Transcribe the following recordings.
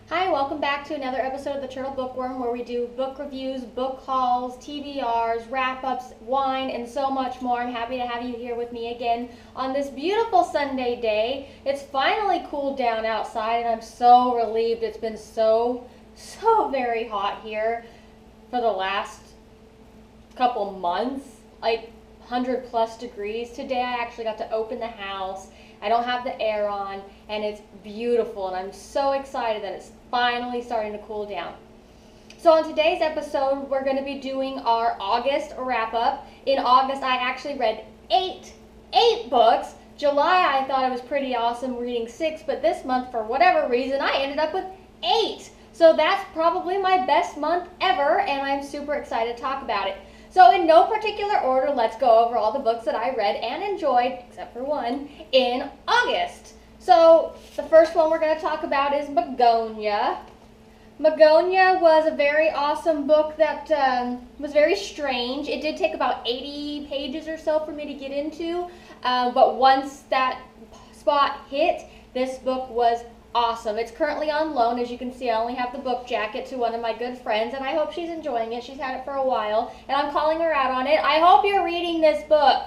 Hi, welcome back to another episode of the Turtle Bookworm where we do book reviews, book hauls, TBRs, wrap-ups, wine, and so much more. I'm happy to have you here with me again on this beautiful Sunday day. It's finally cooled down outside and I'm so relieved. It's been so very hot here for the last couple months, like 100 plus degrees. Today I actually got to open the house. I don't have the air on, and it's beautiful, and I'm so excited that it's finally starting to cool down. So on today's episode, we're going to be doing our August wrap-up. In August, I actually read eight books. July, I thought it was pretty awesome reading 6, but this month, for whatever reason, I ended up with 8. So that's probably my best month ever, and I'm super excited to talk about it. So in no particular order, let's go over all the books that I read and enjoyed, except for one, in August. So the first one we're going to talk about is Begonia. Begonia was a very awesome book that was very strange. It did take about 80 pages or so for me to get into, but once that spot hit, this book was awesome. It's currently on loan. As you can see, I only have the book jacket to one of my good friends, and I hope she's enjoying it. She's had it for a while, and I'm calling her out on it. I hope you're reading this book.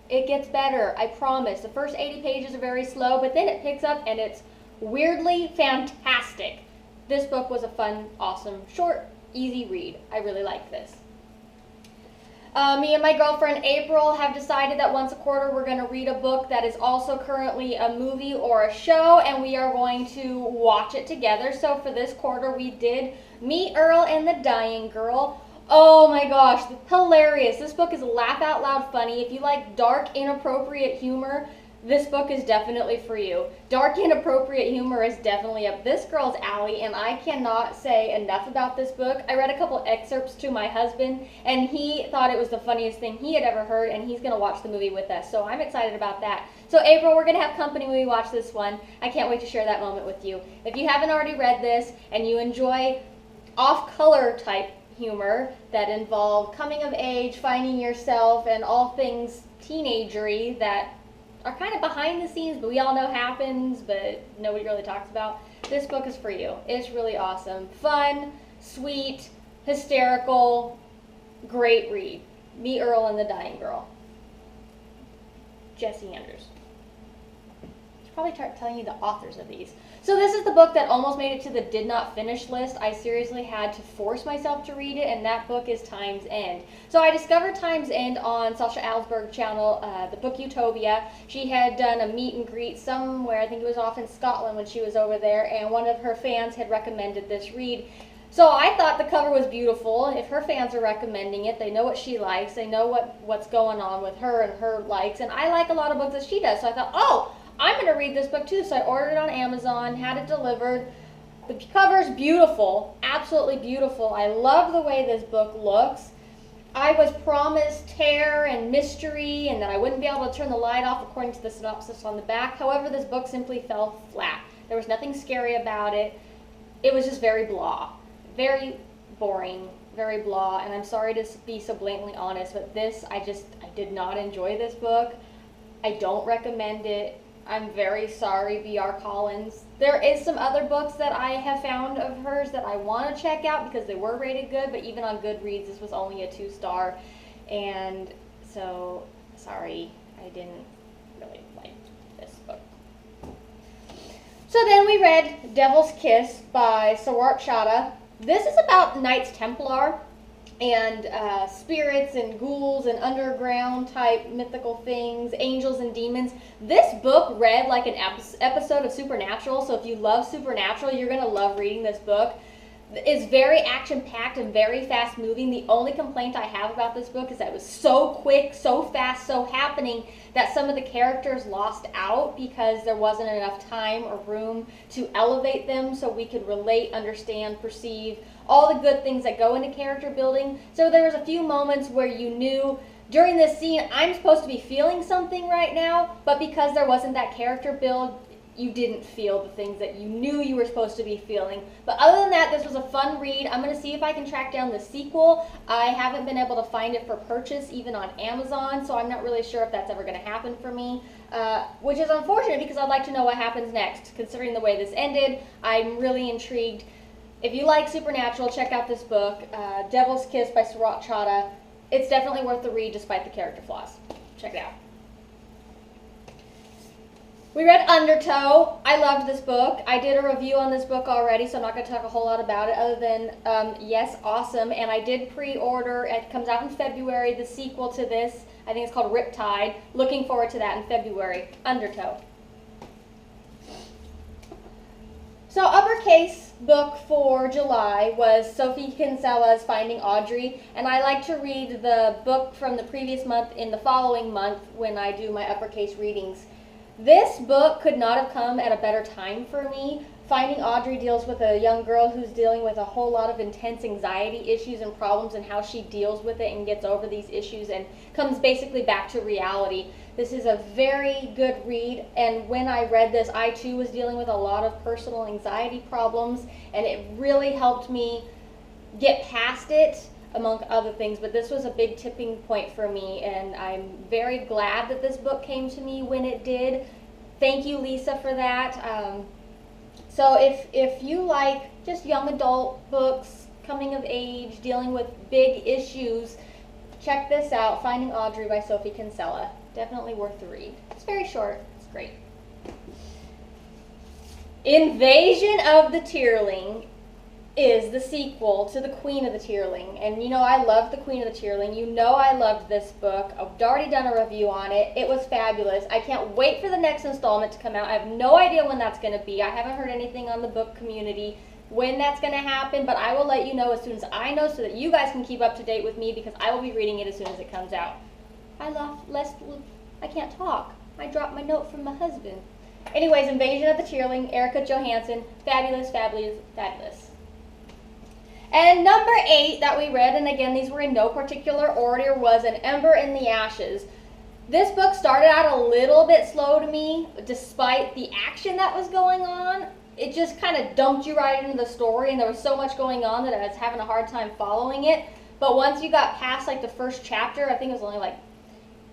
It gets better, I promise. The first 80 pages are very slow, but then it picks up, and it's weirdly fantastic. This book was a fun, awesome, short, easy read. I really like this. Me and my girlfriend April have decided that once a quarter we're going to read a book that is also currently a movie or a show, and we are going to watch it together. So for this quarter we did Meet Earl and the Dying Girl. Oh my gosh, hilarious. This book is laugh out loud funny. If you like dark, inappropriate humor, this book is definitely for you. Dark, inappropriate humor is definitely up this girl's alley, and I cannot say enough about this book. I read a couple excerpts to my husband, and he thought it was the funniest thing he had ever heard, and he's going to watch the movie with us, so I'm excited about that. So April, we're going to have company when we watch this one. I can't wait to share that moment with you. If you haven't already read this, and you enjoy off-color type humor that involve coming of age, finding yourself, and all things teenagery that are kind of behind the scenes, but we all know happens, but nobody really talks about. This book is for you. It's really awesome. Fun, sweet, hysterical, great read. Meet Earl and the Dying Girl. Jesse Andrews. I should probably start telling you the authors of these. So this is the book that almost made it to the did not finish list. I seriously had to force myself to read it, and that book is Time's End. So I discovered Time's End on Sasha Alsberg's channel, the book Utopia. She had done a meet and greet somewhere, I think it was off in Scotland when she was over there, and one of her fans had recommended this read. So I thought the cover was beautiful. If her fans are recommending it, they know what she likes, they know what's going on with her and her likes, and I like a lot of books that she does. So I thought, oh, I'm going to read this book too. So I ordered it on Amazon, had it delivered. The cover's beautiful, absolutely beautiful. I love the way this book looks. I was promised terror and mystery and that I wouldn't be able to turn the light off according to the synopsis on the back. However, this book simply fell flat. There was nothing scary about it. It was just very blah, very boring, very blah, and I'm sorry to be so blatantly honest, but I did not enjoy this book. I don't recommend it. I'm very sorry, B.R. Collins. There is some other books that I have found of hers that I want to check out because they were rated good, but even on Goodreads, this was only a 2-star. And so, sorry, I didn't really like this book. So then we read Devil's Kiss by Sawart Shada. This is about Knights Templar and spirits and ghouls and underground type mythical things, angels and demons. This book read like an episode of Supernatural, so if you love Supernatural, you're going to love reading this book. It's very action-packed and very fast-moving. The only complaint I have about this book is that it was so quick, so fast, so happening that some of the characters lost out because there wasn't enough time or room to elevate them so we could relate, understand, perceive all the good things that go into character building. So there was a few moments where you knew during this scene, I'm supposed to be feeling something right now, but because there wasn't that character build, you didn't feel the things that you knew you were supposed to be feeling. But other than that, this was a fun read. I'm going to see if I can track down the sequel. I haven't been able to find it for purchase even on Amazon, so I'm not really sure if that's ever going to happen for me, which is unfortunate because I'd like to know what happens next. Considering the way this ended, I'm really intrigued. If you like Supernatural, check out this book, Devil's Kiss by Surat Chada. It's definitely worth the read despite the character flaws. Check it out. We read Undertow. I loved this book. I did a review on this book already, so I'm not going to talk a whole lot about it other than, yes, awesome. And I did pre-order. It comes out in February, the sequel to this. I think it's called Riptide. Looking forward to that in February. Undertow. So uppercase book for July was Sophie Kinsella's Finding Audrey, and I like to read the book from the previous month in the following month when I do my uppercase readings. This book could not have come at a better time for me. Finding Audrey deals with a young girl who's dealing with a whole lot of intense anxiety issues and problems and how she deals with it and gets over these issues and comes basically back to reality. This is a very good read, and when I read this, I too was dealing with a lot of personal anxiety problems, and it really helped me get past it, among other things. But this was a big tipping point for me, and I'm very glad that this book came to me when it did. Thank you, Lisa, for that. So if you like just young adult books, coming of age, dealing with big issues, check this out, Finding Audrey by Sophie Kinsella. Definitely worth the read. It's very short. It's great. Invasion of the Tearling is the sequel to The Queen of the Tearling. And you know I love The Queen of the Tearling. You know I loved this book. I've already done a review on it. It was fabulous. I can't wait for the next installment to come out. I have no idea when that's going to be. I haven't heard anything on the book community when that's going to happen, but I will let you know as soon as I know so that you guys can keep up to date with me because I will be reading it as soon as it comes out. I can't talk. I dropped my note from my husband. Anyways, Invasion of the Tearling, Erica Johansson. Fabulous, fabulous, fabulous. And number 8 that we read, and again, these were in no particular order, was An Ember in the Ashes. This book started out a little bit slow to me, despite the action that was going on. It just kind of dumped you right into the story, and there was so much going on that I was having a hard time following it. But once you got past like the first chapter, I think it was only like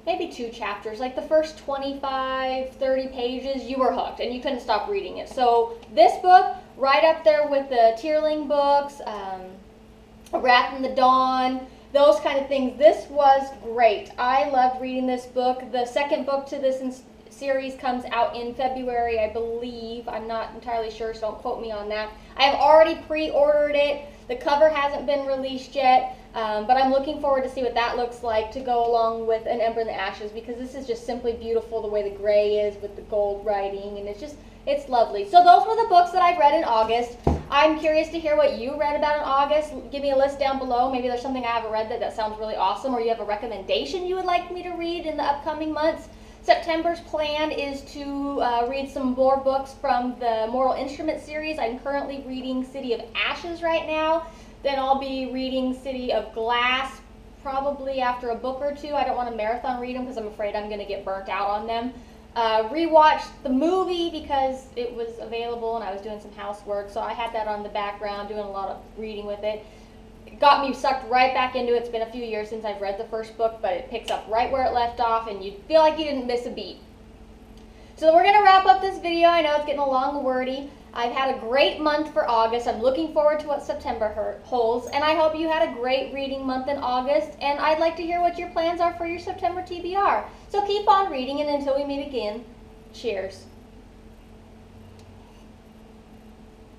maybe 2 chapters, like the first 25, 30 pages, you were hooked and you couldn't stop reading it. So this book, right up there with the Tearling books, A Wrath in the Dawn, those kind of things. This was great. I loved reading this book. The second book to this series comes out in February, I believe. I'm not entirely sure, so don't quote me on that. I have already pre-ordered it. The cover hasn't been released yet. But I'm looking forward to see what that looks like to go along with An Ember in the Ashes, because this is just simply beautiful the way the gray is with the gold writing, and it's lovely. So those were the books that I've read in August. I'm curious to hear what you read about in August. Give me a list down below. Maybe there's something I haven't read that sounds really awesome, or you have a recommendation you would like me to read in the upcoming months. September's plan is to read some more books from the Mortal Instrument series. I'm currently reading City of Ashes right now. Then I'll be reading City of Glass probably after a book or 2. I don't want to marathon read them because I'm afraid I'm going to get burnt out on them. Rewatched the movie because it was available and I was doing some housework, so I had that on the background, doing a lot of reading with it. It got me sucked right back into it. It's been a few years since I've read the first book, but it picks up right where it left off and you feel like you didn't miss a beat. So we're going to wrap up this video. I know it's getting a long wordy. I've had a great month for August. I'm looking forward to what September holds, and I hope you had a great reading month in August, and I'd like to hear what your plans are for your September TBR. So keep on reading, and until we meet again, cheers.